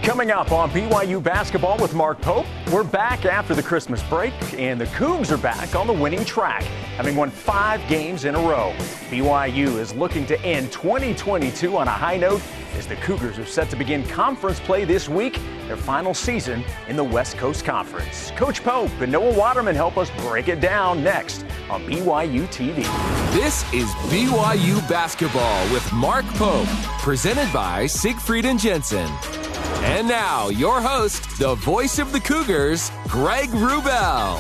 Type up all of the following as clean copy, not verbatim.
Coming up on BYU basketball with Mark Pope, we're back after the Christmas break, and the Cougs are back on the winning track, having won 5 games in a row. BYU is looking to end 2022 on a high note as the Cougars are set to begin conference play this week, their final season in the West Coast Conference. Coach Pope and Noah Waterman help us break it down next on BYUtv. This is BYU basketball with Mark Pope, presented by Siegfried & Jensen. And now, your host, the voice of the Cougars, Greg Wrubell.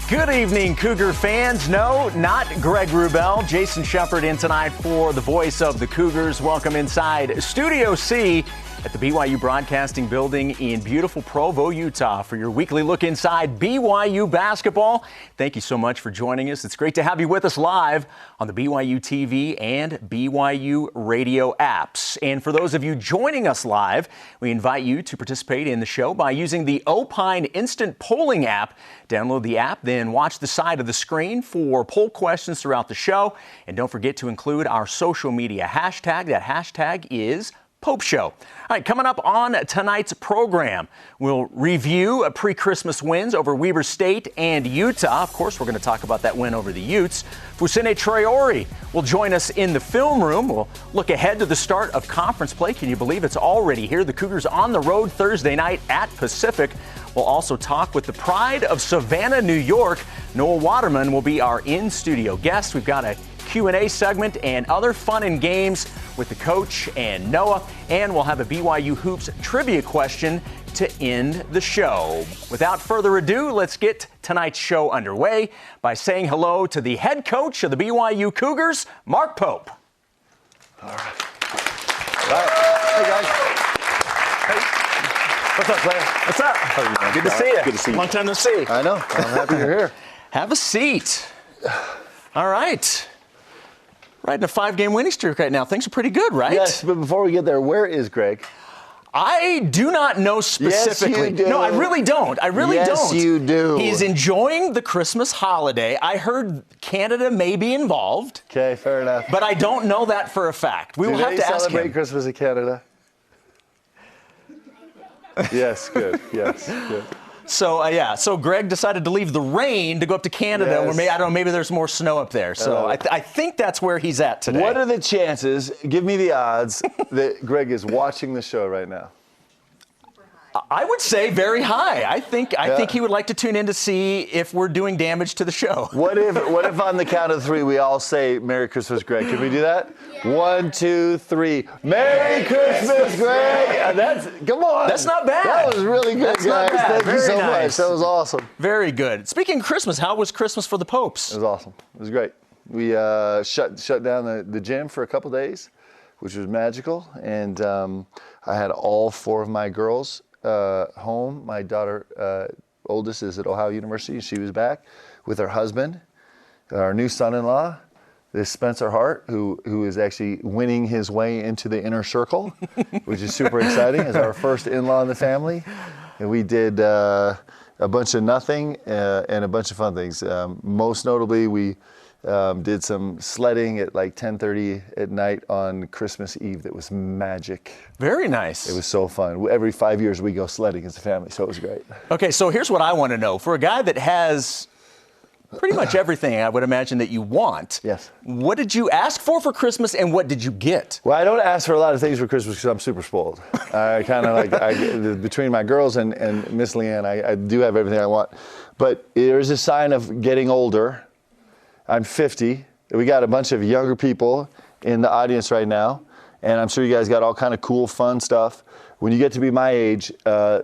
Good evening, Cougar fans. No, not Greg Wrubell. Jason Shepard in tonight for the voice of the Cougars. Welcome inside Studio C at the BYU Broadcasting Building in beautiful Provo, Utah for your weekly look inside BYU basketball. Thank you so much for joining us. It's great to have you with us live on the BYU TV and BYU radio apps. And for those of you joining us live, we invite you to participate in the show by using the Opine Instant Polling app. Download the app, then watch the side of the screen for poll questions throughout the show. And don't forget to include our social media hashtag. That hashtag is Pope Show. All right, coming up on tonight's program, we'll review pre-Christmas wins over Weber State and Utah. Of course, we're going to talk about that win over the Utes. Fousseyni Traore will join us in the film room. We'll look ahead to the start of conference play. Can you believe it's already here? The Cougars on the road Thursday night at Pacific. We'll also talk with the pride of Savannah, New York. Noah Waterman will be our in-studio guest. We've got a Q&A segment and other fun and games with the coach and Noah. And we'll have a BYU Hoops trivia question to end the show. Without further ado, let's get tonight's show underway by saying hello to the head coach of the BYU Cougars, Mark Pope. All right. Hey, guys. Hey. What's up, player? What's up? How are you, man? Good to see you. Good to see you. Long time no see. I know. I'm happy you're here. Have a seat. All right. Right in a 5-game winning streak right now. Things are pretty good, right? Yes, but before we get there, where is Greg? I do not know specifically. Yes, you do. No, I really don't. Yes, you do. He's enjoying the Christmas holiday. I heard Canada may be involved. Okay, fair enough. But I don't know that for a fact. We will have to ask him. Do they celebrate Christmas in Canada? Yes, good. Yes, good. So Greg decided to leave the rain to go up to Canada, Yes. where I don't know, maybe there's more snow up there. So I think that's where he's at today. What are the chances, give me the odds, that Greg is watching the show right now? I would say very high. I think he would like to tune in to see if we're doing damage to the show. What if on the count of 3 we all say Merry Christmas, Greg? Can we do that? Yeah. 1, 2, 3. Merry Christmas, Greg! Come on. That's not bad. That was really good, That's not guys. bad. Thank you Very so nice. much. That was awesome. Very good. Speaking of Christmas, how was Christmas for the Popes? It was awesome. It was great. We shut down the gym for a couple days, which was magical. And I had all 4 of my girls home. My daughter, oldest, is at Ohio University. She was back with her husband, our new son-in-law, this Spencer Hart, who is actually winning his way into the inner circle, which is super exciting. As our first in-law in the family, and we did a bunch of nothing and a bunch of fun things. Most notably, we did some sledding at like 10:30 at night on Christmas Eve. That was magic. Very nice. It was so fun. Every 5 years we go sledding as a family, so it was great. Okay, so here's what I want to know. For a guy that has pretty much everything I would imagine that you want, yes. What did you ask for Christmas and what did you get? Well, I don't ask for a lot of things for Christmas because I'm super spoiled. I kind of between my girls and Miss Leanne, I do have everything I want. But there's a sign of getting older. I'm 50. We got a bunch of younger people in the audience right now, and I'm sure you guys got all kind of cool, fun stuff. When you get to be my age,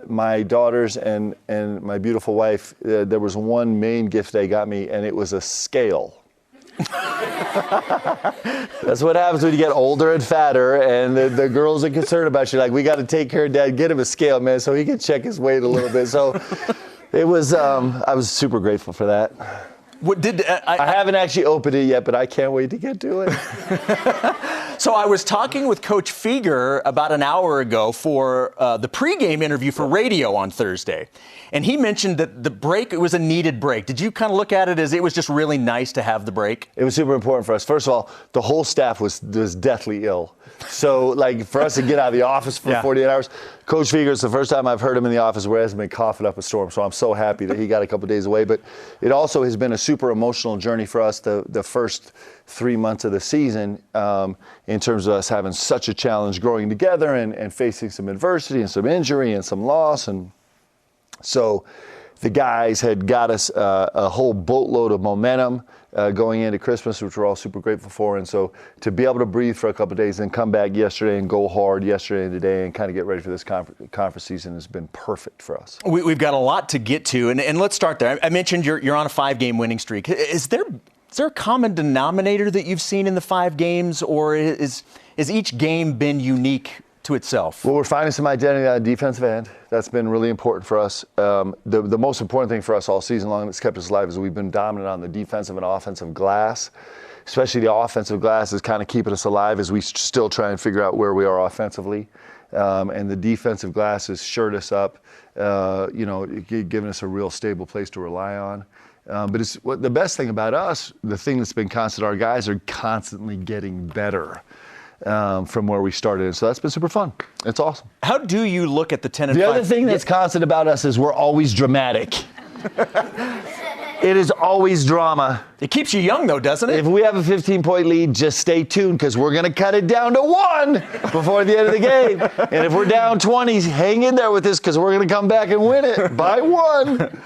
my daughters and my beautiful wife, there was one main gift they got me, and it was a scale. That's what happens when you get older and fatter, and the girls are concerned about you. Like, we got to take care of Dad, get him a scale, man, so he can check his weight a little bit. So it was, I was super grateful for that. What did I haven't actually opened it yet, but I can't wait to get to it. So I was talking with Coach Feger about an hour ago for the pregame interview for radio on Thursday. And he mentioned that the break, it was a needed break. Did you kind of look at it as it was just really nice to have the break? It was super important for us. First of all, the whole staff was deathly ill. So, like, for us to get out of the office for 48 hours, Coach Feger, it's the first time I've heard him in the office where he hasn't been coughing up a storm. So I'm so happy that he got a couple days away. But it also has been a super emotional journey for us the first 3 months of the season in terms of us having such a challenge growing together and facing some adversity and some injury and some loss. And so the guys had got us a whole boatload of momentum going into Christmas, which we're all super grateful for. And so to be able to breathe for a couple of days and come back yesterday and go hard yesterday and today and kind of get ready for this conference season has been perfect for us. We've got a lot to get to, and let's start there. I mentioned you're on a 5-game winning streak. Is there a common denominator that you've seen in the 5 games, or is each game been unique to itself? Well, we're finding some identity on the defensive end. That's been really important for us. The most important thing for us all season long that's kept us alive is we've been dominant on the defensive and offensive glass. Especially the offensive glass is kind of keeping us alive as we still try and figure out where we are offensively. And the defensive glass has shored us up, giving us a real stable place to rely on. But the best thing about us, the thing that's been constant, our guys are constantly getting better from where we started. So that's been super fun. It's awesome. How do you look at the 10-5? The other thing that's constant about us is we're always dramatic. It is always drama. It keeps you young, though, doesn't it? If we have a 15-point lead, just stay tuned because we're going to cut it down to 1 before the end of the game. And if we're down 20, hang in there with this because we're going to come back and win it by 1.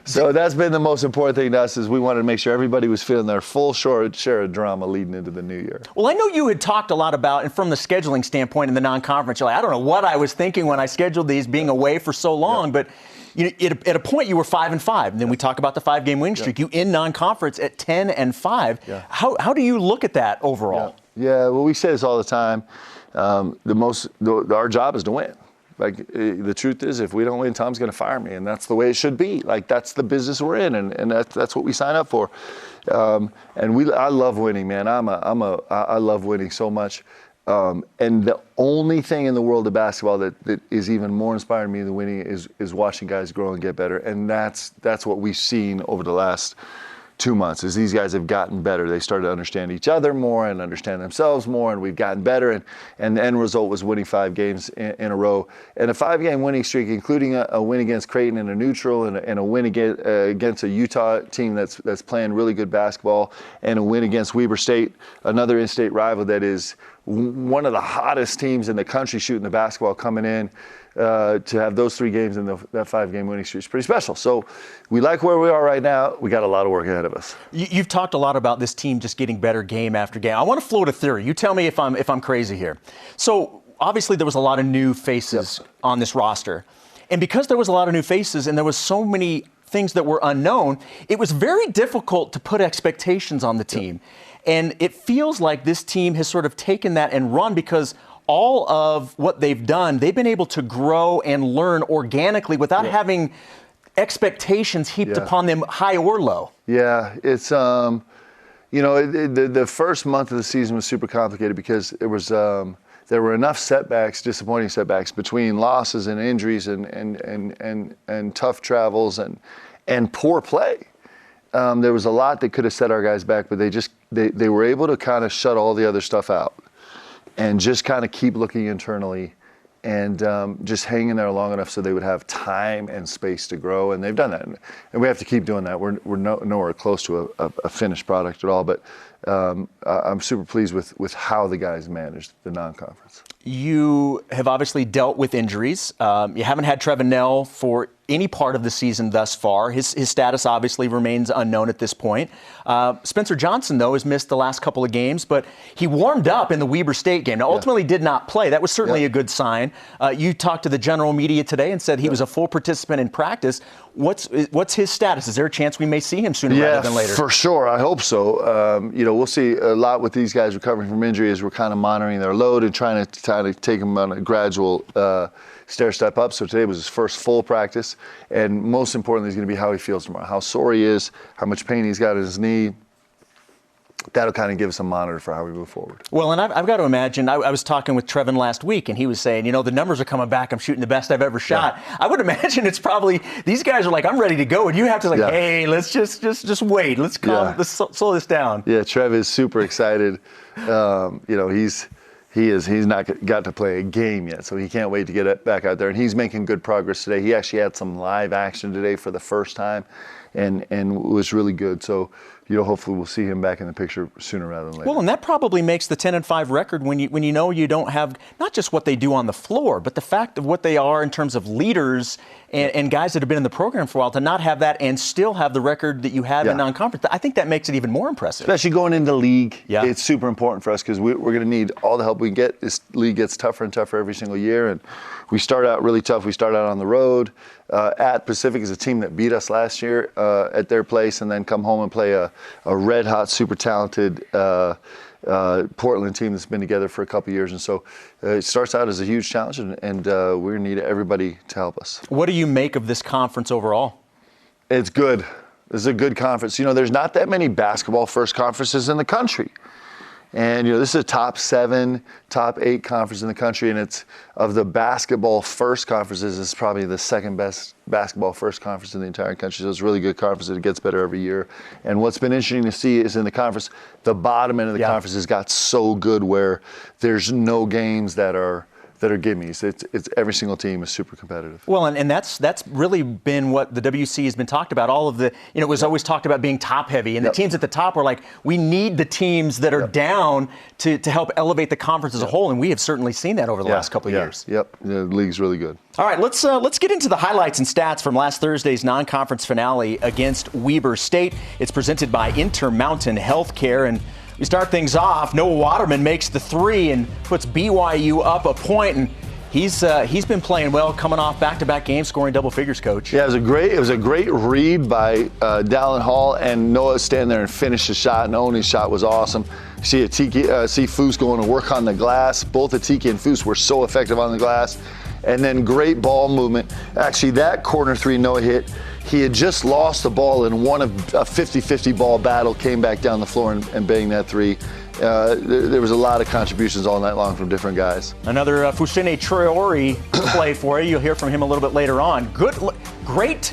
So that's been the most important thing to us is we wanted to make sure everybody was feeling their full share of drama leading into the new year. Well, I know you had talked a lot about, and from the scheduling standpoint in the non-conference, you're like, I don't know what I was thinking when I scheduled these being away for so long, but at a point you were 5-5, and then we talk about the 5-game winning streak. You in non-conference at 10-5. Yeah. How do you look at that overall? Yeah, well, we say this all the time. Our job is to win. Like, the truth is, if we don't win, Tom's going to fire me, and that's the way it should be. Like, that's the business we're in, and that's what we sign up for. I love winning, man. I love winning so much. And the only thing in the world of basketball that is even more inspiring me than winning is watching guys grow and get better. And that's what we've seen over the last 2 months is these guys have gotten better. They started to understand each other more and understand themselves more, and we've gotten better. And the end result was winning 5 games in a row. And a 5-game winning streak, including a win against Creighton in a neutral and a win against a Utah team that's playing really good basketball, and a win against Weber State, another in-state rival that is one of the hottest teams in the country shooting the basketball coming in. To have those 3 games in that 5-game winning streak is pretty special. So we like where we are right now. We got a lot of work ahead of us. You've talked a lot about this team just getting better game after game. I want to float a theory. You tell me if I'm crazy here. So obviously there was a lot of new faces on this roster. And because there was a lot of new faces and there was so many things that were unknown, it was very difficult to put expectations on the team. And it feels like this team has sort of taken that and run because all of what they've done, they've been able to grow and learn organically without having expectations heaped upon them, high or low. Yeah, it's, the first month of the season was super complicated because there were enough setbacks, disappointing setbacks between losses and injuries and tough travels and poor play. There was a lot that could have set our guys back, but they were able to kind of shut all the other stuff out and just kind of keep looking internally and just hang in there long enough so they would have time and space to grow. And they've done that. And we have to keep doing that. We're nowhere close to a finished product at all. But I'm super pleased with how the guys managed the non-conference. You have obviously dealt with injuries. You haven't had Trevin Knell for any part of the season thus far. His status obviously remains unknown at this point. Spencer Johnson, though, has missed the last couple of games, but he warmed up in the Weber State game. Now, ultimately did not play. That was certainly a good sign. You talked to the general media today and said he was a full participant in practice. What's his status? Is there a chance we may see him sooner rather than later? Yeah, for sure. I hope so. We'll see a lot with these guys recovering from injury as we're kind of monitoring their load and trying to take them on a gradual stair step up. So today was his first full practice, and most importantly is going to be how he feels tomorrow, how sore he is, how much pain he's got in his knee. that'll kind of give us a monitor for how we move forward. Well, and I've got to imagine, I was talking with Trevin last week, and he was saying, the numbers are coming back. I'm shooting the best I've ever shot. Yeah. I would imagine it's probably, these guys are like, I'm ready to go. And you have to hey, let's just wait. Let's slow this down. Yeah, Trev is super excited. He's not got to play a game yet, so he can't wait to get back out there. And he's making good progress today. He actually had some live action today for the first time, and was really good. So, hopefully we'll see him back in the picture sooner rather than later. Well, and that probably makes the 10-5 record when you know you don't have not just what they do on the floor, but the fact of what they are in terms of leaders and guys that have been in the program for a while, to not have that and still have the record that you have in non-conference. I think that makes it even more impressive. Especially going into league, it's super important for us because we're going to need all the help we can get. This league gets tougher and tougher every single year, and we start out really tough. We start out on the road. At Pacific is a team that beat us last year at their place, and then come home and play a red-hot, super talented Portland team that's been together for a couple years. And so it starts out as a huge challenge, and we're going to need everybody to help us. What do you make of this conference overall? It's good. This is a good conference. There's not that many basketball-first conferences in the country. And, this is a top 7, top 8 conference in the country, and it's, of the basketball first conferences, it's probably the second best basketball first conference in the entire country. So it's a really good conference, and it gets better every year. And what's been interesting to see is in the conference, the bottom end of the conference has got so good where there's no games that are gimmies. It's every single team is super competitive. Well, and that's really been what the WC has been talked about. All of the, it was always talked about being top heavy, and the teams at the top were like, we need the teams that are down to help elevate the conference as a whole, and we have certainly seen that over the last couple of years. Yep, the league's really good. All right, let's get into the highlights and stats from last Thursday's non-conference finale against Weber State. It's presented by Intermountain Healthcare, and we start things off. Noah Waterman makes the 3 and puts BYU up a point, and he's been playing well, coming off back-to-back games, scoring double figures, Coach. Yeah, it was a great read by Dallin Hall, and Noah stand there and finish the shot, and Oni's shot was awesome. See Foose going to work on the glass. Both Atiki and Foose were so effective on the glass. And then great ball movement. Actually, that corner 3 Noah hit, he had just lost the ball in one of a 50-50 ball battle, came back down the floor and banged that 3. There was a lot of contributions all night long from different guys. Another Fousseyni Traore play for you. You'll hear from him a little bit later on. Great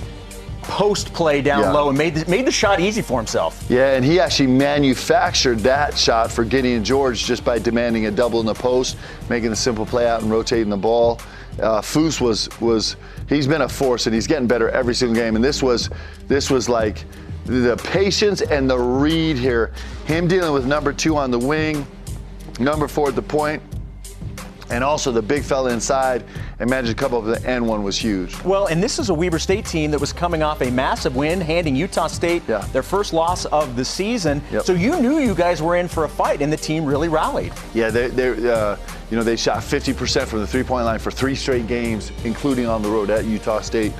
post play down low and made the shot easy for himself. Yeah, and he actually manufactured that shot for Gideon George just by demanding a double in the post, making a simple play out and rotating the ball. Foose he's been a force, and he's getting better every single game. And this was like the patience and the read here. Him dealing with number 2 on the wing, number 4 at the point, and also the big fella inside, and magic couple of the end one was huge. Well, and this is a Weber State team that was coming off a massive win, handing Utah State their first loss of the season. Yep. So you knew you guys were in for a fight, and the team really rallied. Yeah, they shot 50% from the three-point line for 3 straight games, including on the road at Utah State.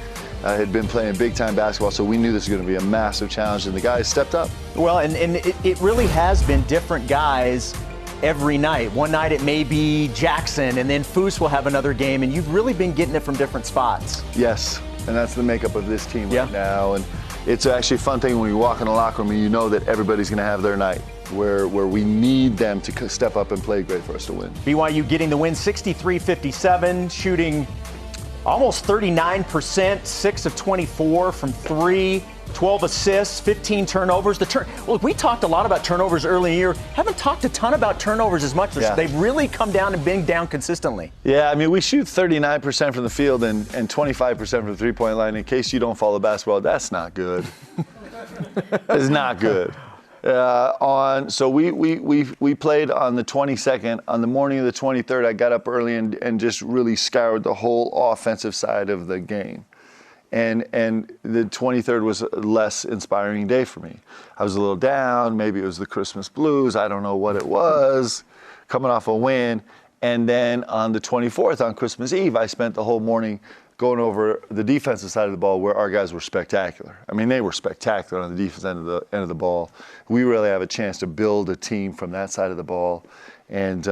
Had been playing big-time basketball, so we knew this was going to be a massive challenge, and the guys stepped up. Well, and it really has been different guys every night. One night it may be Jackson, and then Foose will have another game, and you've really been getting it from different spots. Yes, and that's the makeup of this team right now. And it's actually a fun thing when you walk in the locker room and you know that everybody's going to have their night where we need them to step up and play great for us to win. BYU getting the win 63-57, shooting almost 39%, 6 of 24 from 3. 12 assists, 15 turnovers. We talked a lot about turnovers early in the year. Haven't talked a ton about turnovers as much. They've really come down and been down consistently. Yeah, I mean, we shoot 39% from the field and 25% from the three-point line. In case you don't follow basketball, that's not good. It's not good. So we played on the 22nd. On the morning of the 23rd, I got up early and just really scoured the whole offensive side of the game. And the 23rd was a less inspiring day for me. I was a little down. Maybe it was the Christmas blues. I don't know what it was, coming off a win. And then on the 24th, on Christmas Eve, I spent the whole morning going over the defensive side of the ball where our guys were spectacular. I mean, they were spectacular on the defense end of the ball. We really have a chance to build a team from that side of the ball. And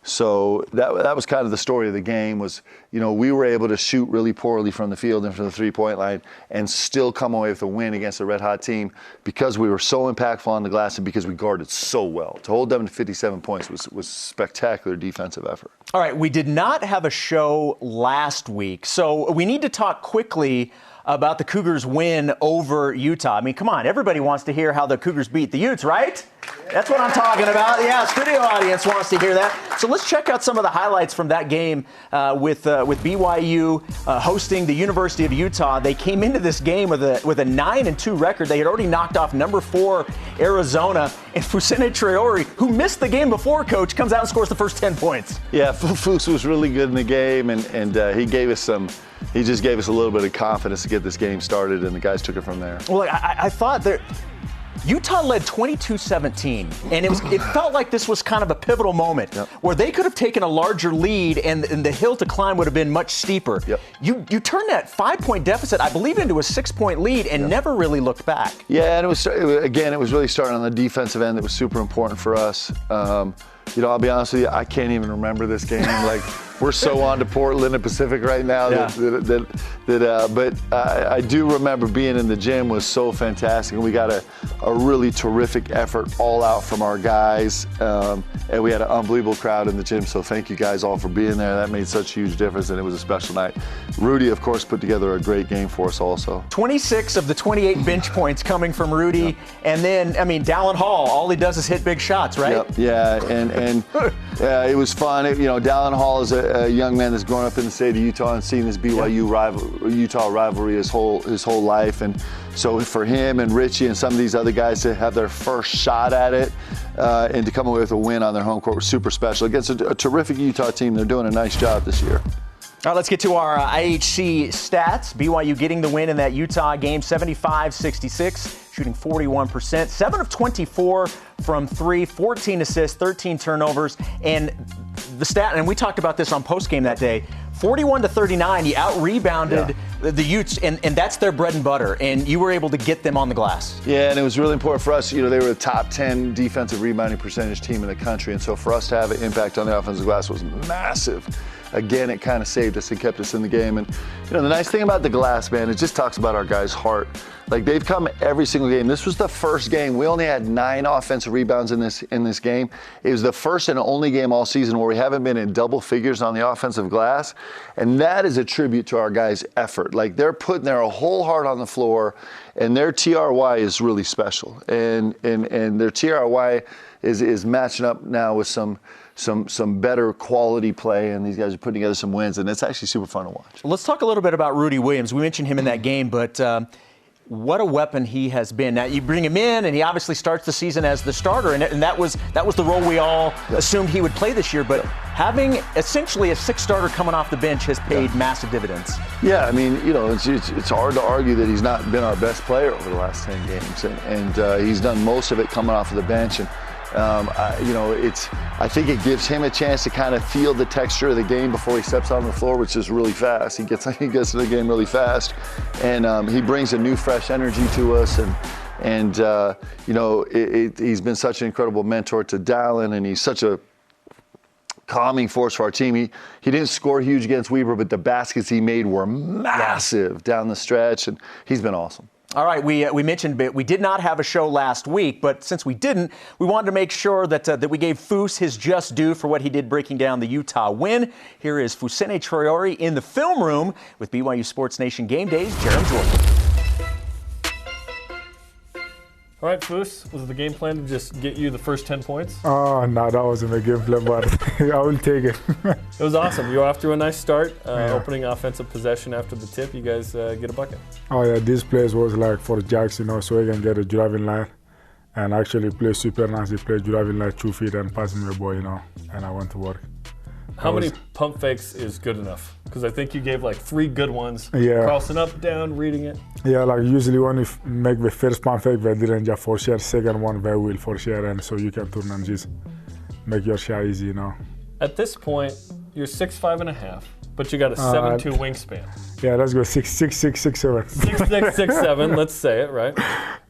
So that was kind of the story of the game was, we were able to shoot really poorly from the field and from the three-point line and still come away with a win against a red-hot team because we were so impactful on the glass and because we guarded so well. To hold them to 57 points was spectacular defensive effort. All right, we did not have a show last week, so we need to talk quickly about the Cougars' win over Utah. I mean, come on, everybody wants to hear how the Cougars beat the Utes, right? That's what I'm talking about. Yeah, studio audience wants to hear that. So let's check out some of the highlights from that game with BYU hosting the University of Utah. They came into this game with a 9-2 record. They had already knocked off number 4 Arizona, and Fousseyni Traore, who missed the game before, Coach, comes out and scores the first 10 points. Yeah, Fous was really good in the game, and he gave us He just gave us a little bit of confidence to get this game started, and the guys took it from there. Well, I thought that Utah led 22-17, and it felt like this was kind of a pivotal moment where they could have taken a larger lead, and the hill to climb would have been much steeper. You turned that 5-point deficit, I believe, into a 6-point lead and never really looked back. Yeah, and it was really starting on the defensive end that was super important for us. I'll be honest with you, I can't even remember this game. Like, we're so on to Portland and Pacific right now but I do remember being in the gym was so fantastic, and we got a really terrific effort all out from our guys, and we had an unbelievable crowd in the gym, so thank you guys all for being there. That made such a huge difference, and it was a special night. Rudy, of course, put together a great game for us also. 26 of the 28 bench points coming from Rudy, and then, Dallin Hall, all he does is hit big shots, right? Yeah, and it was fun. Dallin Hall is a young man that's grown up in the state of Utah and seen this Utah rivalry his whole life, and so for him and Richie and some of these other guys to have their first shot at it and to come away with a win on their home court was super special against a terrific Utah team. They're doing a nice job this year. All right, let's get to our IHC stats. BYU getting the win in that Utah game, 75-66, shooting 41%, 7 of 24 from 3, 14 assists, 13 turnovers, and the stat, and we talked about this on postgame that day, 41-39, you out-rebounded the Utes, and that's their bread and butter, and you were able to get them on the glass. Yeah, and it was really important for us. They were the top 10 defensive rebounding percentage team in the country, and so for us to have an impact on the offensive glass was massive. Again, it kind of saved us and kept us in the game. And, the nice thing about the glass, man, it just talks about our guys' heart. Like, they've come every single game. This was the first game. We only had 9 offensive rebounds in this game. It was the first and only game all season where we haven't been in double figures on the offensive glass. And that is a tribute to our guys' effort. Like, they're putting their whole heart on the floor, and their TRY is really special. And their TRY is matching up now with some better quality play, and these guys are putting together some wins, and it's actually super fun to watch. Let's talk a little bit about Rudy Williams. We mentioned him in that game, but what a weapon he has been. Now, you bring him in, and he obviously starts the season as the starter, and that was the role we all assumed he would play this year, but having essentially a 6th starter coming off the bench has paid massive dividends. Yeah, it's hard to argue that he's not been our best player over the last 10 games, and he's done most of it coming off of the bench, and I think it gives him a chance to kind of feel the texture of the game before he steps on the floor, which is really fast. He gets to the game really fast, and he brings a new, fresh energy to us. And he's been such an incredible mentor to Dallin, and he's such a calming force for our team. He didn't score huge against Weber, but the baskets he made were massive down the stretch, and he's been awesome. All right, we mentioned we did not have a show last week, but since we didn't, we wanted to make sure that we gave Foos his just due for what he did breaking down the Utah win. Here is Fousseyni Traore in the film room with BYU Sports Nation Game Days' Jarom Jordan. All right, Foos, was the game plan to just get you the first 10 points? Oh, no, that wasn't the game plan, but I will take it. It was awesome. You were off to a nice start, opening offensive possession after the tip. You guys get a bucket. Oh, yeah, this place was like for Jacks, so he can get a driving line and actually play super nice. He played driving line 2 feet and passing me the ball, and I went to work. How many pump fakes is good enough? Because I think you gave like 3 good ones. Yeah. Crossing up, down, reading it. Yeah, like usually when you make the first pump fake, they didn't just for share. Second one, they will for share, and so you can turn and just make your shot easy, At this point, you're 6'5.5", but you got a 7'2" wingspan. Yeah, let's go 6'6", 6'7". 6'6", 6'7", let's say it, right?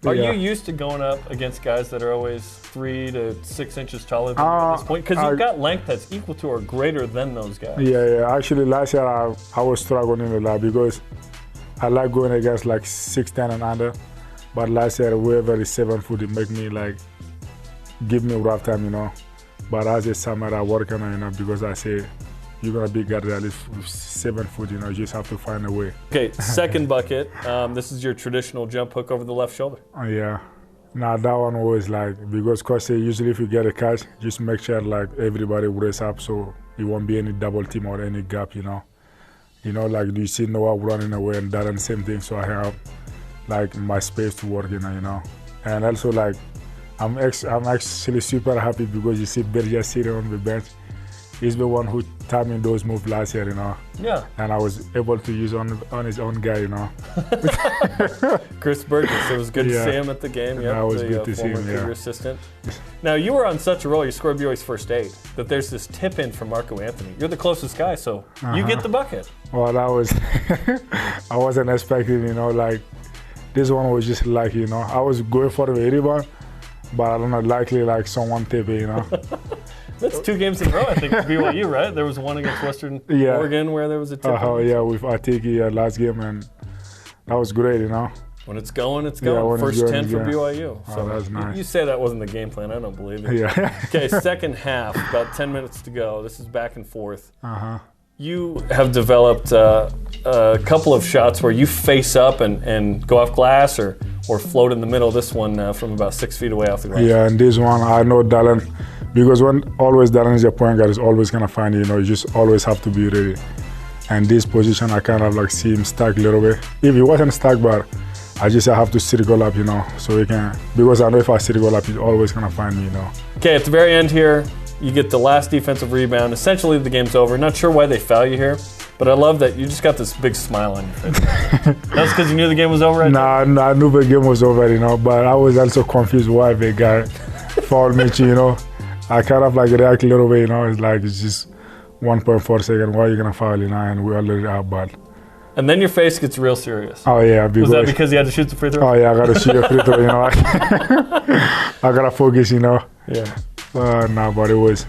Are you used to going up against guys that are always 3 to 6 inches taller than you at this point? Because you've got length that's equal to or greater than those guys. Yeah. Actually, last year I was struggling a lot because I like going against like 6'10" and under. But last year, whoever is 7 foot, it make me like, give me a rough time, you know. But as a summer, I work on it, you know, because I say, you're going to be guarded at least 7 foot, you know, you just have to find a way. Okay, second bucket. This is your traditional jump hook over the left shoulder. Yeah. Now that one was like, because coach say usually if you get a catch, just make sure like everybody raise up so it won't be any double team or any gap, you know. You know, like you see Noah running away and that and same thing, so I have like my space to work, you know. And also like, I'm actually super happy because you see Berger sitting on the bench. He's the one who taught me those moves last year, you know. Yeah. And I was able to use on his own guy, you know. Chris Burgess. It was good to see him at the game. Yeah, it was good to see him, former assistant. Now, you were on such a roll, you scored BYU's first 8, that there's this tip-in from Marco Anthony. You're the closest guy, so you get the bucket. Well, that was, I wasn't expecting, you know, like, this one was just lucky, you know. I was going for the rebound, but I don't know, likely like someone tip it, you know. That's 2 games in a row, I think, for BYU, right? There was one against Western Oregon where there was a tip. Yeah, with Atiki last game, and that was great, you know. When it's going, it's going. Yeah, first 10 for BYU. So that's nice. You say that wasn't the game plan, I don't believe it. Yeah. Okay, second half, about 10 minutes to go. This is back and forth. You have developed a couple of shots where you face up and go off glass or float in the middle. This one from about 6 feet away off the glass. Yeah, and this one, I know Dallin, because always Dallin is your point guard, is always going to find you, you know, you just always have to be ready. And this position, I kind of like see him stack a little bit. If he wasn't stacked, but I have to circle up, you know, so he can, because I know if I circle up, he's always going to find me, you know. Okay, at the very end here, you get the last defensive rebound. Essentially, the game's over. Not sure why they foul you here, but I love that you just got this big smile on your face. That's because you knew the game was over? Nah, I knew the game was over, you know, but I was also confused why the guy fouled me, you know. I kind of like react a little bit, you know, it's just 1.4 seconds, why are you going to foul, you know, and we already are bad. And then your face gets real serious. Oh, yeah. Was that because you had to shoot the free throw? Oh, yeah, I got to shoot a free throw, you know. I got to focus, you know. Yeah. No, but it was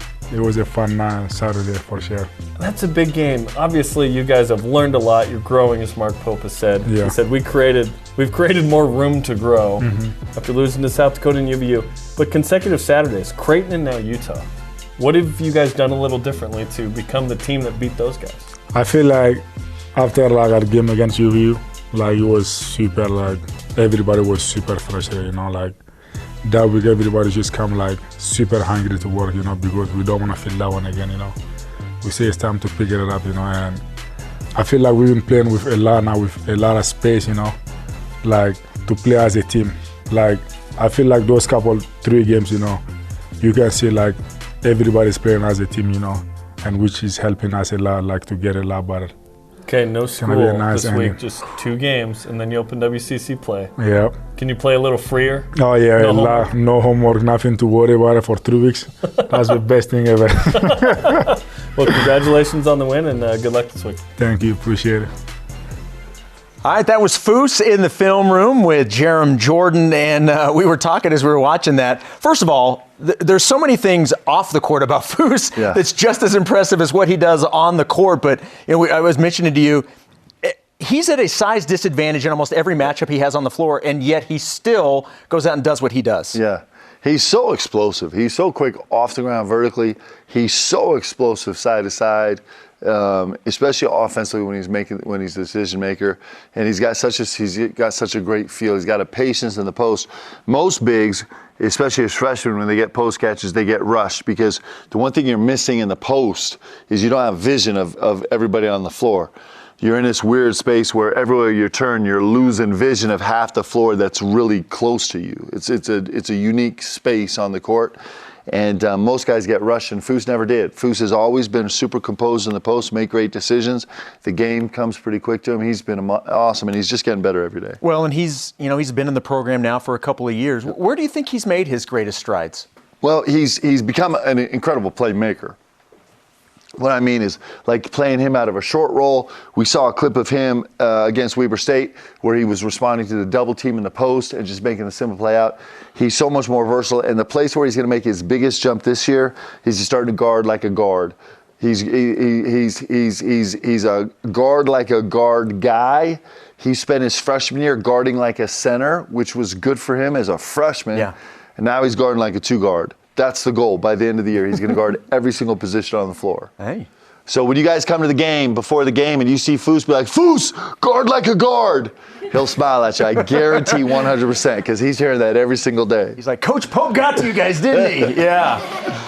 a fun Saturday for sure. That's a big game. Obviously, you guys have learned a lot. You're growing, as Mark Pope has said. Yeah. He said we've created more room to grow after losing to South Dakota and UVU. But consecutive Saturdays, Creighton and now Utah. What have you guys done a little differently to become the team that beat those guys? I feel like after like our game against UVU, like it was super, like everybody was super frustrated, you know, like that week everybody just come like super hungry to work, you know, because we don't want to feel that one again, you know. We say it's time to pick it up, you know, and I feel like we've been playing with a lot now, with a lot of space, you know, like to play as a team. Like I feel like those 3 games, you know, you can see like everybody's playing as a team, you know, and which is helping us a lot, like to get a lot better. Okay, no school this week, just 2 games, and then you open WCC play. Yeah. Can you play a little freer? Oh yeah, no homework, nothing to worry about for 3 weeks. That's the best thing ever. Well, congratulations on the win, and good luck this week. Thank you, appreciate it. All right, that was Foose in the film room with Jarom Jordan, and we were talking as we were watching that. First of all, there's so many things off the court about Foose that's just as impressive as what he does on the court. But you know, I was mentioning to you, he's at a size disadvantage in almost every matchup he has on the floor, and yet he still goes out and does what he does. Yeah. He's so explosive. He's so quick off the ground vertically. He's so explosive side to side. Especially offensively when he's a decision maker, and he's got such a great feel. He's got a patience in the post. Most bigs, especially as freshmen, when they get post catches, they get rushed because the one thing you're missing in the post is you don't have vision of everybody on the floor. You're in this weird space where everywhere you turn, you're losing vision of half the floor that's really close to you. It's a unique space on the court. And most guys get rushed, and Foose never did. Foose has always been super composed in the post, make great decisions. The game comes pretty quick to him. He's been awesome, and he's just getting better every day. Well, and he's been in the program now for a couple of years. Where do you think he's made his greatest strides? Well, he's become an incredible playmaker. What I mean is, like, playing him out of a short roll. We saw a clip of him against Weber State where he was responding to the double team in the post and just making a simple play out. He's so much more versatile. And the place where he's going to make his biggest jump this year, he's starting to guard like a guard. He's a guard like a guard guy. He spent his freshman year guarding like a center, which was good for him as a freshman. Yeah. And now he's guarding like a two guard. That's the goal. By the end of the year, he's going to guard every single position on the floor. Hey. So when you guys come to the game, before the game, and you see Foose, be like, Foose, guard like a guard. He'll smile at you. I guarantee 100%, because he's hearing that every single day. He's like, Coach Pope got to you guys, didn't he? Yeah.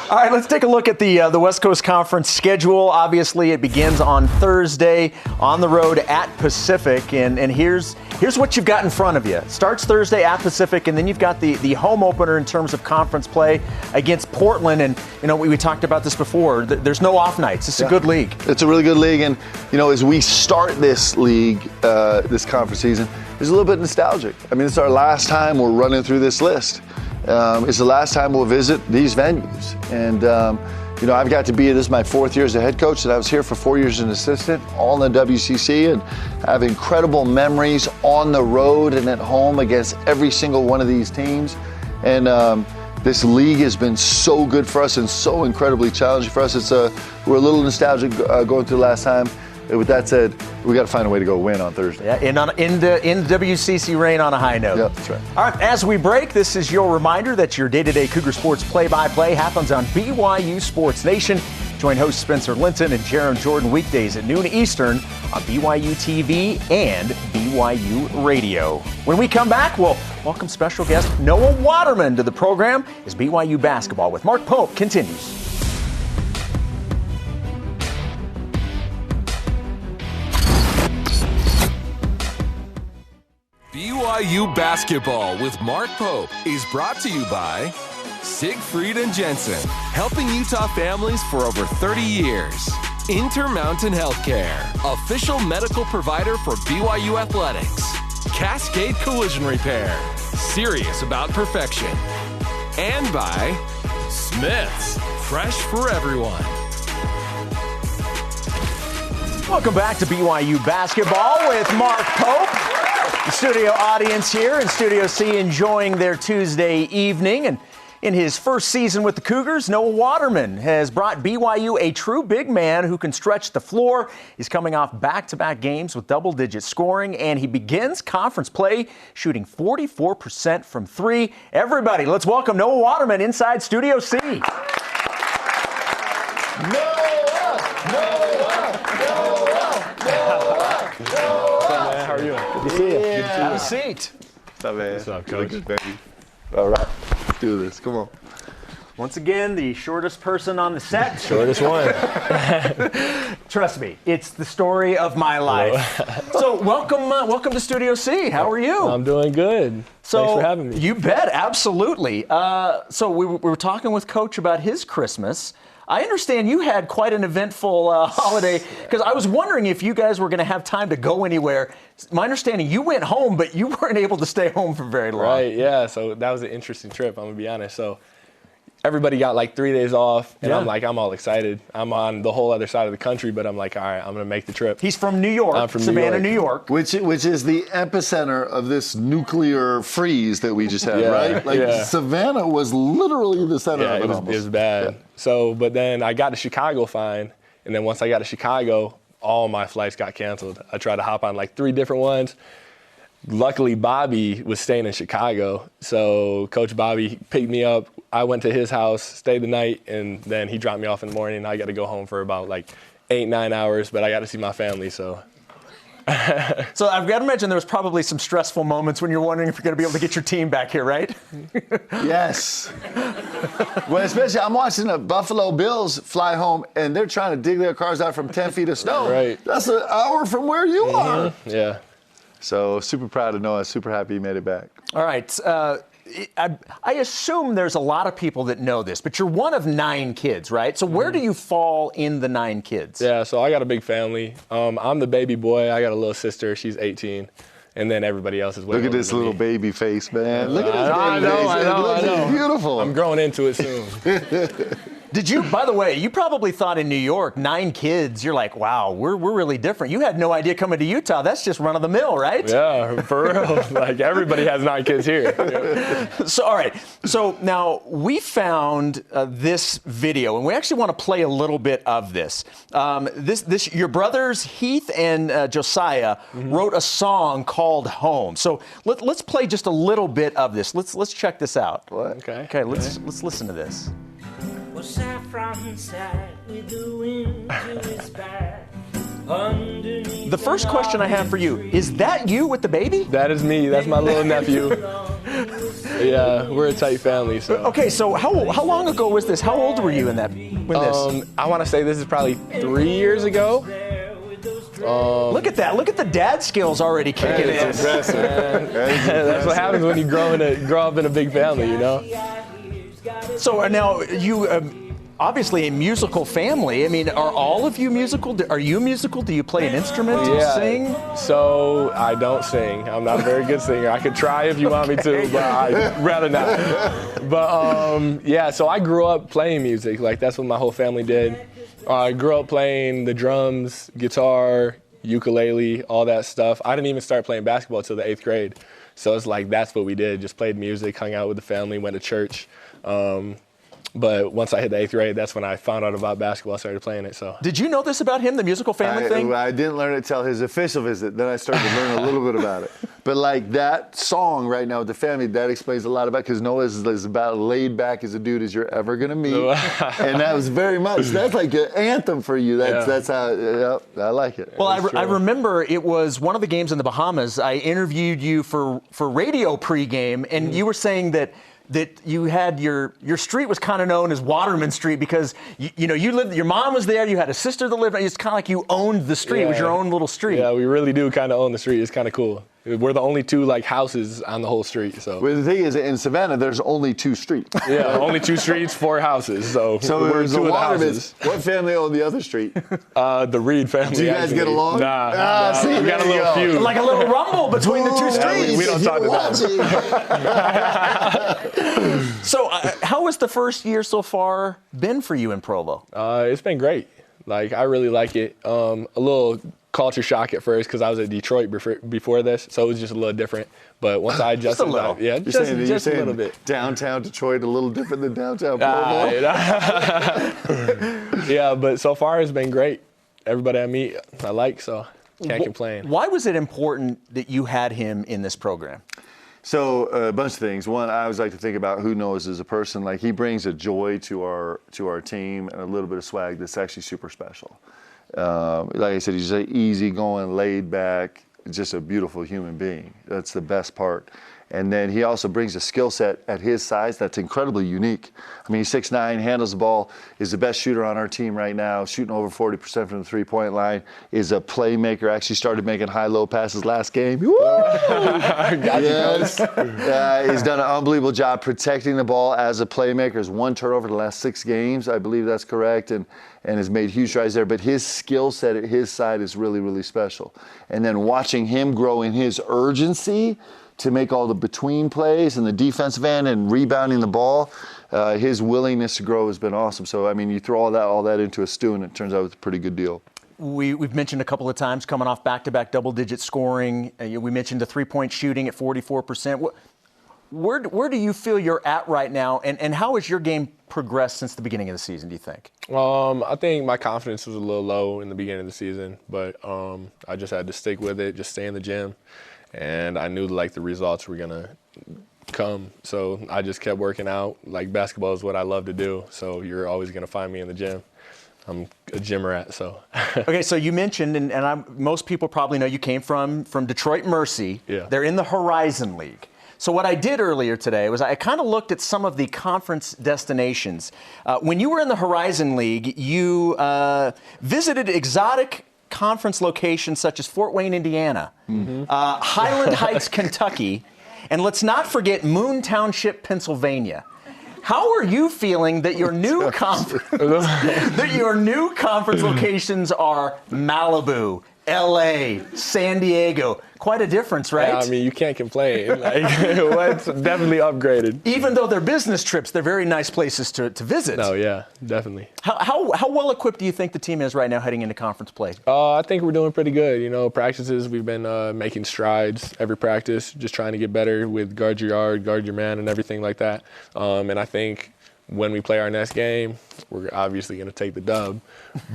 All right, let's take a look at the West Coast Conference schedule. Obviously, it begins on Thursday on the road at Pacific, and here's what you've got in front of you. It starts Thursday at Pacific, and then you've got the home opener in terms of conference play against Portland. And we talked about this before. There's no off nights. It's a good league. It's a really good league, and as we start this league, this conference season, it's a little bit nostalgic. I mean, it's our last time we're running through this list. It's the last time we'll visit these venues. And, I've got to be, this is my 4th year as a head coach, and I was here for 4 years as an assistant, all in the WCC, and I have incredible memories on the road and at home against every single one of these teams. And this league has been so good for us and so incredibly challenging for us. We're a little nostalgic going through last time. With that said, we got to find a way to go win on Thursday. Yeah, in the WCC rain on a high note. Yep, that's right. All right, as we break, this is your reminder that your day-to-day Cougar Sports play-by-play happens on BYU Sports Nation. Join hosts Spencer Linton and Jarom Jordan weekdays at noon Eastern on BYUtv and BYU Radio. When we come back, we'll welcome special guest Noah Waterman to the program as BYU Basketball with Mark Pope continues. BYU Basketball with Mark Pope is brought to you by Siegfried and Jensen, helping Utah families for over 30 years. Intermountain Healthcare, official medical provider for BYU Athletics. Cascade Collision Repair, serious about perfection. And by Smith's, fresh for everyone. Welcome back to BYU Basketball with Mark Pope. The studio audience here in Studio C enjoying their Tuesday evening. And in his first season with the Cougars, Noah Waterman has brought BYU a true big man who can stretch the floor. He's coming off back-to-back games with double-digit scoring, and he begins conference play shooting 44% from three. Everybody, let's welcome Noah Waterman inside Studio C. How are you? Good to see you. Have a seat. What's up, man? What's up, Coach? Good, baby. All right, let's do this. Come on. Once again, the shortest person on the set. Shortest one. Trust me, it's the story of my life. So welcome to Studio C. How are you? I'm doing good. So, thanks for having me. You bet, absolutely. So we were talking with Coach about his Christmas. I understand you had quite an eventful holiday, because I was wondering if you guys were going to have time to go anywhere. My understanding, you went home, but you weren't able to stay home for very long. Right, yeah. So that was an interesting trip, I'm going to be honest. So everybody got like 3 days off, and I'm all excited. I'm on the whole other side of the country, but I'm like, all right, I'm going to make the trip. He's from New York, I'm from Savannah, New York. Which is the epicenter of this nuclear freeze that we just had, right? Like Savannah was literally the center of it almost. It was bad. Yeah. So, but then I got to Chicago fine, and then once I got to Chicago, all my flights got canceled. I tried to hop on like 3 different ones. Luckily, Bobby was staying in Chicago, so Coach Bobby picked me up. I went to his house, stayed the night, and then he dropped me off in the morning. I got to go home for about like 8-9 hours, but I got to see my family, so. So I've got to imagine there was probably some stressful moments when you're wondering if you're going to be able to get your team back here, right? Yes. Well, especially I'm watching the Buffalo Bills fly home, and they're trying to dig their cars out from 10 feet of snow. Right. That's an hour from where you are. Yeah. So super proud of Noah. Super happy he made it back. All right. I assume there's a lot of people that know this, but you're one of 9 kids, right? So where do you fall in the 9 kids? Yeah, so I got a big family. I'm the baby boy. I got a little sister. She's 18. And then everybody else is way Look at this little baby face, man. Look at this baby face. I know. It's beautiful. I'm growing into it soon. Did you, by the way, you probably thought in New York, 9 kids, you're like, wow, we're really different. You had no idea coming to Utah. That's just run of the mill, right? Yeah, for real. Like, everybody has 9 kids here. So, all right. So now we found this video, and we actually want to play a little bit of this. Your brothers, Heath and Josiah, wrote a song called Home. So let's play just a little bit of this. Let's check this out. What? Okay, let's listen to this. The first question I have for you, is that you with the baby? That is me. That's my little nephew. Yeah, we're a tight family. So. Okay, so how long ago was this? How old were you when this? I want to say this is probably 3 years ago. Look at that. Look at the dad skills already kicking in. That's what happens when you grow up in a big family, you know? So now you obviously a musical family. I mean, are all of you musical? Are you musical? Do you play an instrument? Do you sing? So I don't sing. I'm not a very good singer. I could try if you want me to, but I'd rather not. But yeah, so I grew up playing music. Like, that's what my whole family did. I grew up playing the drums, guitar, ukulele, all that stuff. I didn't even start playing basketball until the 8th grade. So it's like, that's what we did. Just played music, hung out with the family, went to church. But once I hit the 8th grade, that's when I found out about basketball. I started playing it. So. Did you know this about him, the musical family thing? I didn't learn it till his official visit. Then I started to learn a little bit about it. But like that song right now with the family, that explains a lot about, because Noah is about laid back as a dude as you're ever gonna meet. And that was very much, that's like an anthem for you. That's how, I like it. Well, I remember it was one of the games in the Bahamas. I interviewed you for radio pregame, and you were saying that you had your street was kind of known as Waterman Street because you lived, your mom was there, you had a sister that lived there. It's kind of like you owned the street. It was your own little street. Yeah, we really do kind of own the street. It's kind of cool. We're the only 2 like houses on the whole street. So. Well, the thing is, in Savannah, there's only 2 streets. Yeah, only 2 streets, 4 houses. So we're 2 of the houses. What family owned the other street? The Reed family. Do you guys get along? Nah. See, we got a little feud. Like a little rumble between the 2 streets. We don't talk to them. So, how has the first year so far been for you in Provo? It's been great. Like, I really like it. A little culture shock at first because I was at Detroit before this, so it was just a little different. But once I adjusted, just a little. Just a little bit. Downtown Detroit a little different than downtown Provo. Yeah, but so far it's been great. Everybody I meet, I like, so can't complain. Why was it important that you had him in this program? So a bunch of things. One, I always like to think about who Noah is as a person. Like, he brings a joy to our team and a little bit of swag that's actually super special. Like I said, he's just easygoing, laid back, just a beautiful human being. That's the best part. And then he also brings a skill set at his size that's incredibly unique. I mean, he's 6'9", handles the ball, is the best shooter on our team right now, shooting over 40% from the three-point line, is a playmaker, actually started making high-low passes last game. Woo! Yes. He's done an unbelievable job protecting the ball as a playmaker. Has 1 turnover in the last 6 games, I believe that's correct, and has made huge strides there. But his skill set at his side is really, really special. And then watching him grow in his urgency to make all the between plays and the defensive end and rebounding the ball, his willingness to grow has been awesome. So, I mean, you throw all that into a stew, and it turns out it's a pretty good deal. We've mentioned a couple of times coming off back-to-back double-digit scoring. We mentioned the three-point shooting at 44%. Where do you feel you're at right now, and how has your game progressed since the beginning of the season, do you think? I think my confidence was a little low in the beginning of the season, but I just had to stick with it, just stay in the gym. And I knew like the results were gonna come, so I just kept working out. Like, basketball is what I love to do, so you're always gonna find me in the gym. I'm a gym rat, so. Okay, so you mentioned, and most people probably know you came from Detroit Mercy. Yeah. They're in the Horizon League. So what I did earlier today was I kind of looked at some of the conference destinations. When you were in the Horizon League, you visited exotic conference locations such as Fort Wayne, Indiana, Highland Heights, Kentucky, and let's not forget Moon Township, Pennsylvania. How are you feeling that your new conference locations are Malibu, L.A., San Diego. Quite a difference, right? Yeah, I mean, you can't complain. Like, it's definitely upgraded. Even though they're business trips, they're very nice places to visit. No, yeah, definitely. How well equipped do you think the team is right now heading into conference play? I think we're doing pretty good. You know, practices, we've been making strides every practice, just trying to get better with guard your yard, guard your man, and everything like that. And I think when we play our next game, we're obviously going to take the dub.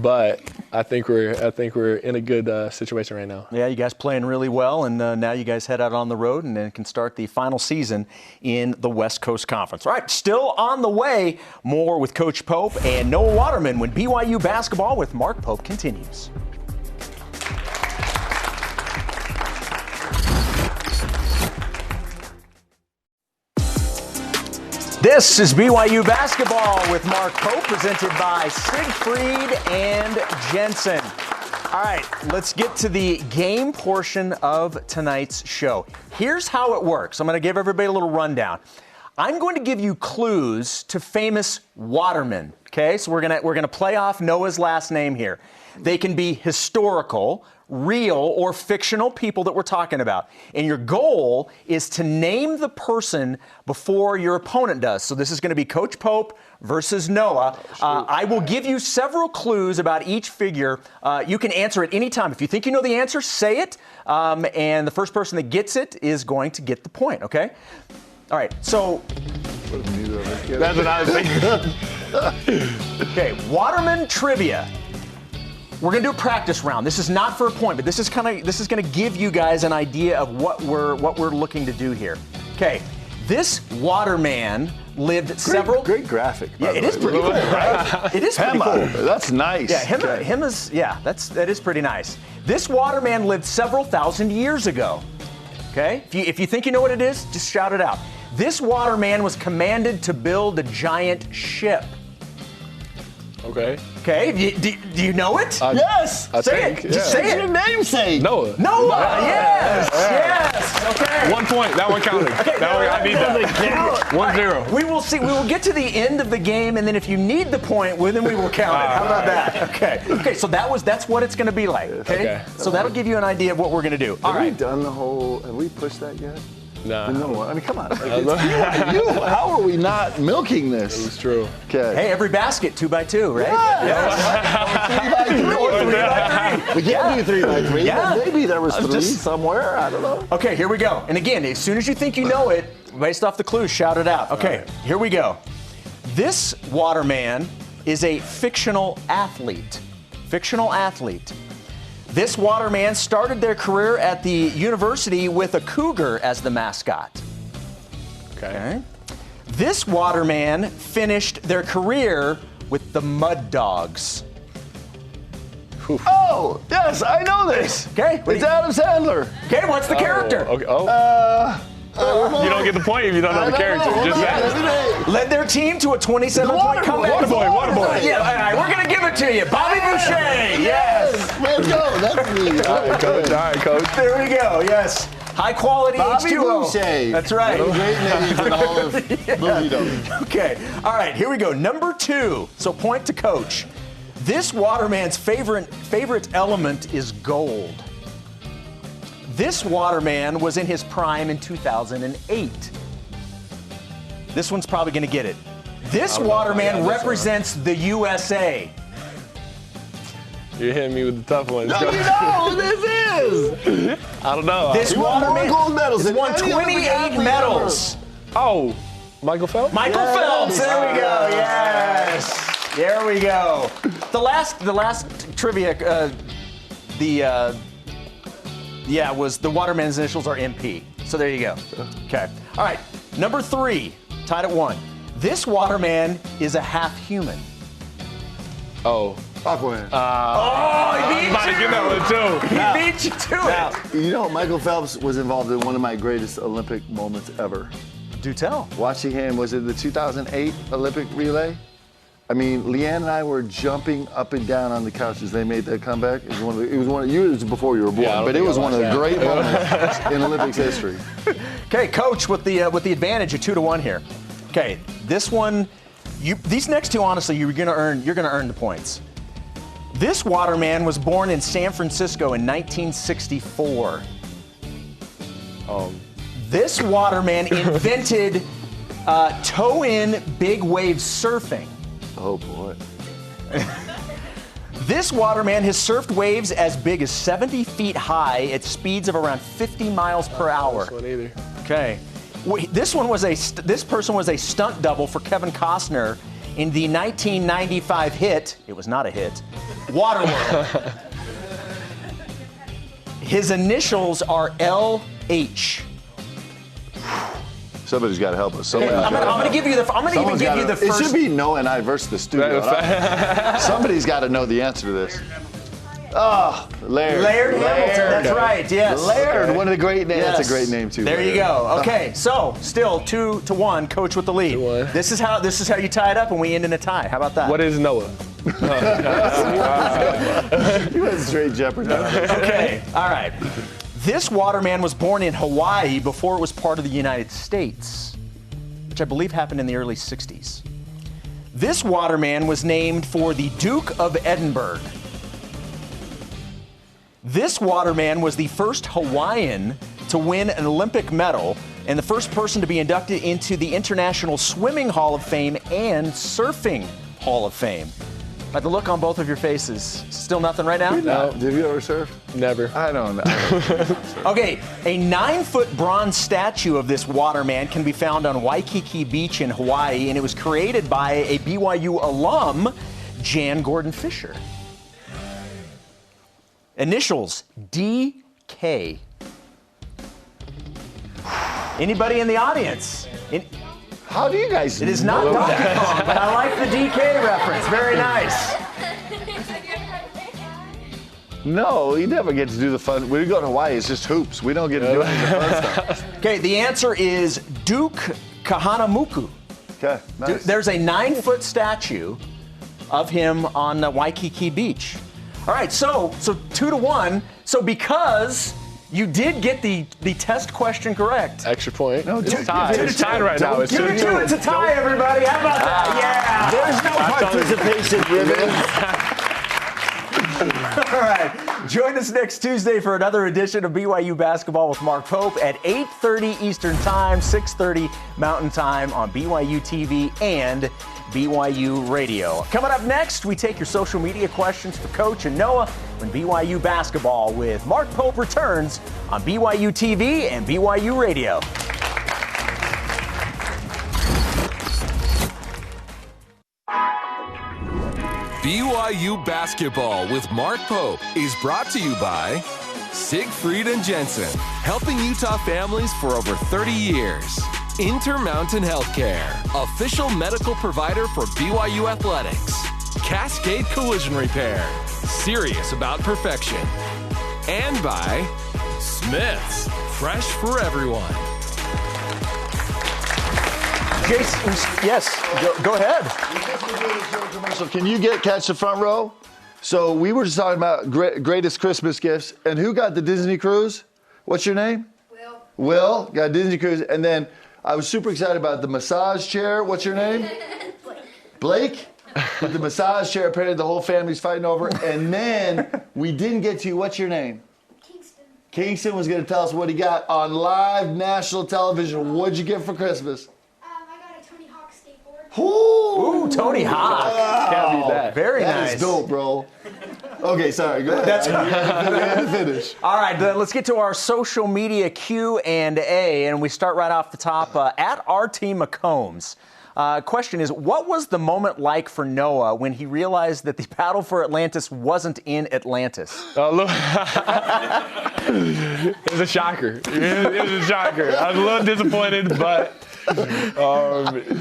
But I think we're in a good situation right now. Yeah, you guys playing really well, and now you guys head out on the road and then can start the final season in the West Coast Conference. All right, still on the way. More with Coach Pope and Noah Waterman when BYU basketball with Mark Pope continues. This is BYU basketball with Mark Pope, presented by Siegfried and Jensen. All right, let's get to the game portion of tonight's show. Here's how it works. I'm going to give everybody a little rundown. I'm going to give you clues to famous watermen. Okay, so we're gonna play off Noah's last name here. They can be historical, real, or fictional people that we're talking about. And your goal is to name the person before your opponent does. So this is going to be Coach Pope versus Noah. I will give you several clues about each figure. You can answer at any time. If you think you know the answer, say it. And the first person that gets it is going to get the point, okay? All right, so... That's what I was thinking. Okay, Waterman trivia. We're going to do a practice round. This is not for a point, but this is going to give you guys an idea of what we're looking to do here. Okay, this Waterman lived several. Great graphic. Yeah, it is pretty cool, right? It is pretty cool. That's nice. Yeah, that is pretty nice. This Waterman lived several thousand years ago. Okay, if you think you know what it is, just shout it out. This Waterman was commanded to build a giant ship. Okay. Okay, do you know it? Yes. Say it. Just say it. Your namesake. Noah. Noah. Yes. Okay. 1 point. That one counted. Okay, I need that. 1-0. We will see. We will get to the end of the game, and then if you need the point, well, then we will count it. How about that? Okay. So that's what it's going to be like. Okay. So that'll give you an idea of what we're going to do. Have we done the whole? Have we pushed that yet? No. I mean, come on. How are we not milking this? It's true. Okay. Hey, every basket 2x2, right? Yeah. 3x3. We can't do 3x3. Yeah. Maybe there was three somewhere. I don't know. Okay, here we go. And again, as soon as you think you know it, based off the clues, shout it out. Okay, Here we go. This Waterman is a fictional athlete. Fictional athlete. This Waterman started their career at the university with a cougar as the mascot. Okay. This Waterman finished their career with the Mud Dogs. Oh, yes, I know this. Okay. It's Adam Sandler. Okay, what's the character? Okay. You don't get the point if you don't know the character. Just say. Led their team to a 27-point comeback. Waterboy. Yeah, all right, we're going to give it to you. Bobby Boucher. Yes. Let's go. That's me. All right, coach. There we go. Yes. High quality Bobby H2O. Boucher. That's right. Great names in all of movie. Okay. All right, here we go. Number 2. So point to Coach. This Waterman's favorite element is gold. This Waterman was in his prime in 2008. This one's probably going to get it. This Waterman represents the USA. You're hitting me with the tough ones. No, you know who this is. I don't know. This Waterman gold medals. has won 28 medals. Oh, Michael Phelps? Michael Phelps. There we go. Yes. There we go. The last trivia, was the Waterman's initials are MP. So there you go. Okay. All right. Number 3, tied at 1. This Waterman is a half human. Oh. Aquaman. He beat you. About to get that one, too. He beat you to it. You know, Michael Phelps was involved in one of my greatest Olympic moments ever. Do tell. Watching him, was it the 2008 Olympic relay? I mean, Leanne and I were jumping up and down on the couch as they made that comeback. It was before you were born, but it was one of the great moments in Olympics history. Okay, Coach, with the advantage of 2-1 here. Okay, this one, these next two, honestly, you're gonna earn the points. This waterman was born in San Francisco in 1964. This waterman invented toe-in big wave surfing. Oh, boy. This waterman has surfed waves as big as 70 feet high at speeds of around 50 miles per hour. This one either. Okay. This person was a stunt double for Kevin Costner in the 1995 hit, it was not a hit, Waterworld. His initials are LH. Somebody's got to help us. I'm going to give you the. I'm going to even give you the first. It should be Noah and I versus the studio. Somebody's got to know the answer to this. Oh, Laird. Laird Hamilton. That's right. Yes. Laird, one of the great names. Yes. That's a great name too. There Laird. you go. Okay, so still 2-1. Coach with the lead. 2-1. This is how you tie it up, and we end in a tie. How about that? What is Noah? You went straight Jeopardy. Okay. All right. This waterman was born in Hawaii before it was part of the United States, which I believe happened in the early 60s. This waterman was named for the Duke of Edinburgh. This waterman was the first Hawaiian to win an Olympic medal and the first person to be inducted into the International Swimming Hall of Fame and Surfing Hall of Fame. By the look on both of your faces, still nothing right now? No. Did you ever surf? Never. I don't know. Okay, a 9-foot bronze statue of this waterman can be found on Waikiki Beach in Hawaii, and it was created by a BYU alum, Jan Gordon Fisher. Initials, DK. Anybody in the audience? How do you guys It is not know Donkey that? Kong, but I like the DK reference. Very nice. No, you never get to do the fun. When we go to Hawaii, it's just hoops. We don't get to do any of the fun stuff. Okay, the answer is Duke Kahanamoku. Okay, nice. There's a 9-foot statue of him on Waikiki Beach. All right, so 2-1. So because you did get the test question correct. Extra point. No, It's tied. It's tied right now. It's Give it to 2-2. it. It's a tie, everybody. How about that? Yeah. There's no participation given. All right. Join us next Tuesday for another edition of BYU Basketball with Mark Pope at 8:30 Eastern Time, 6:30 Mountain Time on BYUtv and BYU Radio. Coming up next, we take your social media questions for Coach and Noah when BYU Basketball with Mark Pope returns on BYUtv and BYU Radio. BYU Basketball with Mark Pope is brought to you by Siegfried and Jensen, helping Utah families for over 30 years. Intermountain Healthcare, official medical provider for BYU Athletics. Cascade Collision Repair, serious about perfection. And by Smith's, fresh for everyone. Jason, yes, go ahead. So can you catch the front row? So we were just talking about greatest Christmas gifts, and who got the Disney cruise? What's your name? Will got a Disney cruise, and then I was super excited about the massage chair. What's your name? Blake. With the massage chair, apparently the whole family's fighting over. And then we didn't get to you. What's your name? Kingston was going to tell us what he got on live national television. What'd you get for Christmas? I got a Tony Hawk skateboard. Ooh, Tony Hawk. Can't beat that. Very That nice. is dope, bro. Okay, sorry. Go ahead. That's I had to finish. All right, let's get to our social media Q&A, and we start right off the top at RT McCombs. Question is, what was the moment like for Noah when he realized that the battle for Atlantis wasn't in Atlantis? Look. It was a shocker. It was a shocker. I was a little disappointed, but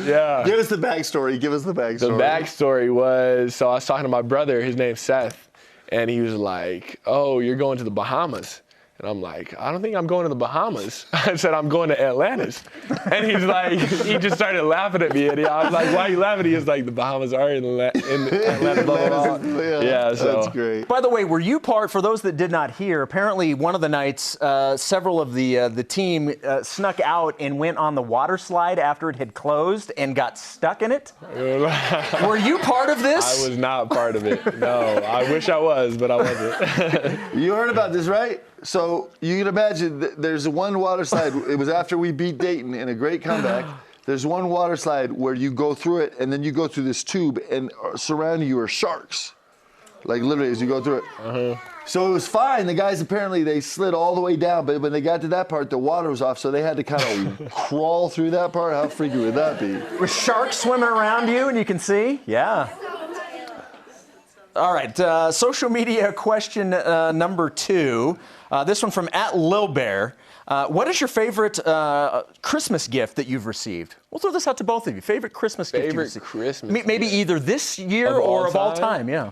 yeah. Give us the backstory. The backstory was, so I was talking to my brother, his name's Seth, and he was like, oh, you're going to the Bahamas. And I'm like, I don't think I'm going to the Bahamas. I said, I'm going to Atlantis. And he's like, he just started laughing at me. And I was like, why are you laughing? He was like, the Bahamas are in Atlantis, blah, blah, blah. Yeah, so. That's great. By the way, were you part, for those that did not hear, apparently one of the nights, several of the team snuck out and went on the water slide after it had closed and got stuck in it? Were you part of this? I was not part of it. No, I wish I was, but I wasn't. You heard about this, right? So you can imagine there's one water slide. It was after we beat Dayton in a great comeback. There's one water slide where you go through it, and then you go through this tube, and surrounding you are sharks. Like literally as you go through it. So it was fine. The guys apparently, they slid all the way down, but when they got to that part, the water was off, so they had to kind of crawl through that part. How freaky would that be? With sharks swimming around you and you can see? Yeah. All right, social media question number 2. This one from @LilBear. What is your favorite Christmas gift that you've received? We'll throw this out to both of you. Favorite Christmas gift you've received? Christmas Maybe gift. either this year or of all time, yeah.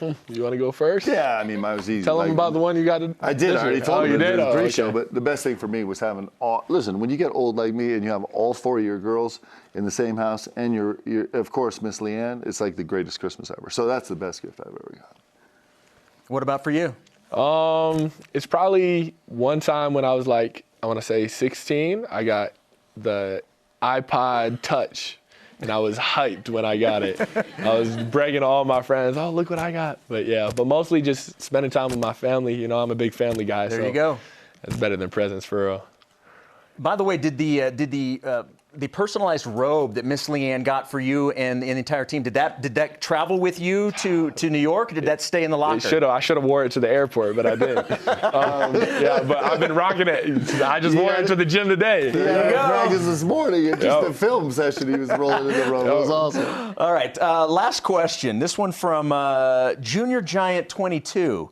You want to go first? Yeah, I mean, mine was easy. Tell them about the one you got. I did. I already told you them did? in the Oh, pre-show, okay. but the best thing for me was having listen, when you get old like me and you have all 4 of your girls in the same house and you're of course, Miss Leanne, it's like the greatest Christmas ever. So that's the best gift I've ever got. What about for you? It's probably one time when I was like, I want to say 16, I got the iPod Touch. And I was hyped when I got it. I was bragging all my friends, oh, look what I got. But yeah, but mostly just spending time with my family. You know, I'm a big family guy. There you go. It's better than presents for real. By the way, did the personalized robe that Miss Leanne got for you and the entire team, did that travel with you to New York, or did that stay in the locker? I should have wore it to the airport, but I didn't. Yeah, but I've been rocking it. I just wore it to the gym today. Yeah, practice this morning and just a film session he was rolling in the robe. It was awesome. All right, last question. This one from Junior Giant 22.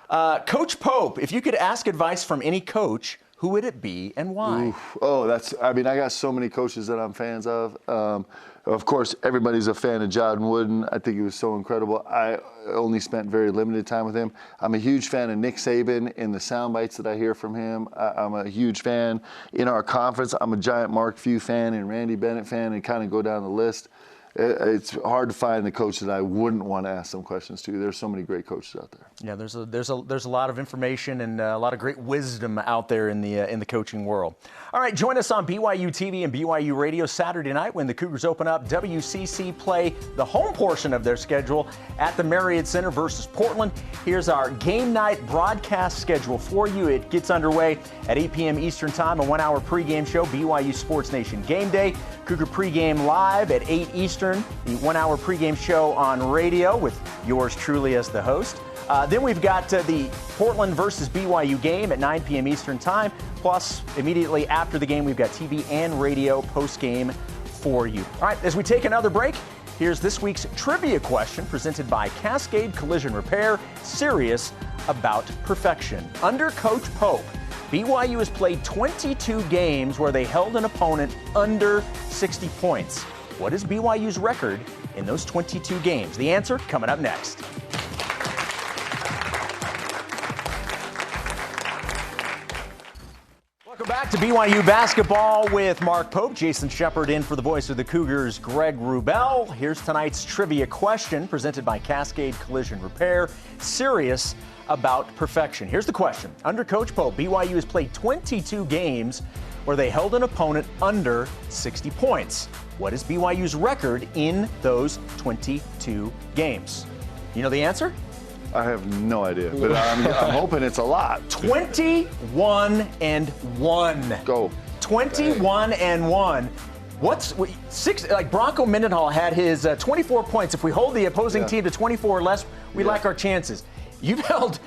Coach Pope, if you could ask advice from any coach, who would it be and why? Oof. Oh, I got so many coaches that I'm fans of. Of course, everybody's a fan of John Wooden. I think he was so incredible. I only spent very limited time with him. I'm a huge fan of Nick Saban and the sound bites that I hear from him. I'm a huge fan. In our conference, I'm a giant Mark Few fan and Randy Bennett fan, and kind of go down the list. It's hard to find the coach that I wouldn't want to ask some questions to. There's so many great coaches out there. Yeah, there's a lot of information and a lot of great wisdom out there in the coaching world. All right, join us on BYUtv and BYU Radio Saturday night when the Cougars open up. WCC play the home portion of their schedule at the Marriott Center versus Portland. Here's our game night broadcast schedule for you. It gets underway at 8 p.m. Eastern Time, a 1-hour pregame show, BYU Sports Nation Game Day. Cougar pregame live at 8 Eastern, the 1-hour pregame show on radio with yours truly as the host. Then we've got the Portland versus BYU game at 9 p.m. Eastern Time. Plus, immediately after the game, we've got TV and radio post-game for you. All right, as we take another break, here's this week's trivia question presented by Cascade Collision Repair, serious about perfection. Under Coach Pope, BYU has played 22 games where they held an opponent under 60 points. What is BYU's record in those 22 games? The answer coming up next. Welcome back to BYU basketball with Mark Pope, Jason Shepard in for the voice of the Cougars, Greg Wrubell. Here's tonight's trivia question presented by Cascade Collision Repair, serious about perfection. Here's the question. Under Coach Pope, BYU has played 22 games where they held an opponent under 60 points. What is BYU's record in those 22 games? You know the answer? I have no idea, but I'm hoping it's a lot. 21-1. Go. 21-1. What's six? Like Bronco Mendenhall had his 24 points. If we hold the opposing team to 24 or less, we like our chances. You've held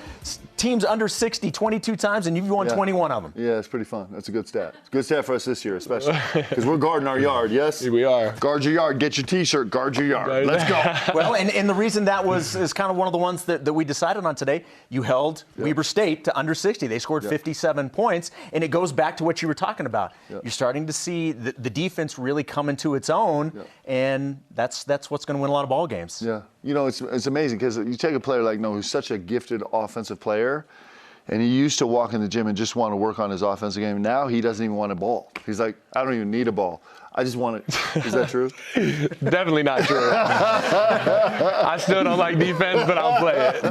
teams under 60 22 times, and you've won 21 of them. Yeah, it's pretty fun. That's a good stat. It's a good stat for us this year, especially because we're guarding our yard. Yes, we are. Guard your yard. Get your T-shirt. Guard your yard. Let's go. Well, and the reason that is kind of one of the ones that we decided on today. You held Weber State to under 60. They scored 57 points, and it goes back to what you were talking about. You're starting to see the defense really come into its own, and that's what's going to win a lot of ball games. Yeah. You know, it's amazing because you take a player like Noah, who's such a gifted offensive player. And he used to walk in the gym and just want to work on his offensive game. Now he doesn't even want a ball. He's like, I don't even need a ball. I just want it. Is that true? Definitely not true. I still don't like defense, but I'll play it.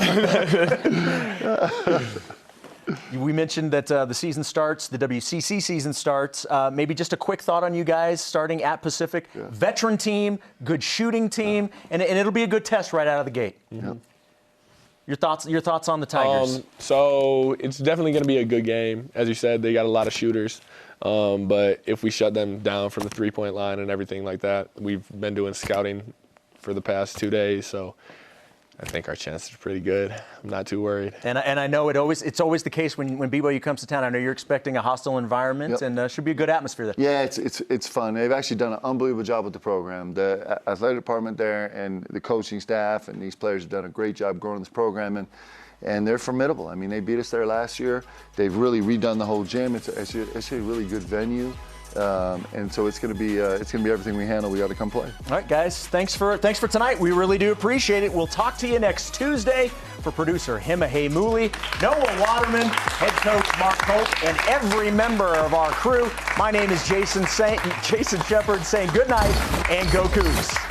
We mentioned that the season starts, the WCC season starts. Maybe just a quick thought on you guys starting at Pacific. Yeah. Veteran team, good shooting team, and it'll be a good test right out of the gate. Mm-hmm. Your thoughts on the Tigers? So it's definitely going to be a good game. As you said, they got a lot of shooters. But if we shut them down from the three-point line and everything like that, we've been doing scouting for the past 2 days, so I think our chances are pretty good. I'm not too worried. And I know it's always the case when BYU comes to town. I know you're expecting a hostile environment, yep. and should be a good atmosphere there. Yeah, it's fun. They've actually done an unbelievable job with the program. The athletic department there and the coaching staff and these players have done a great job growing this program, and they're formidable. I mean, they beat us there last year. They've really redone the whole gym. It's a really good venue. And so it's going to be everything we handle. We got to come play. All right, guys. Thanks for tonight. We really do appreciate it. We'll talk to you next Tuesday. For producer Himahe Mooley, Noah Waterman, head coach Mark Pope, and every member of our crew. My name is Jason Shepard saying good night and go Cougs.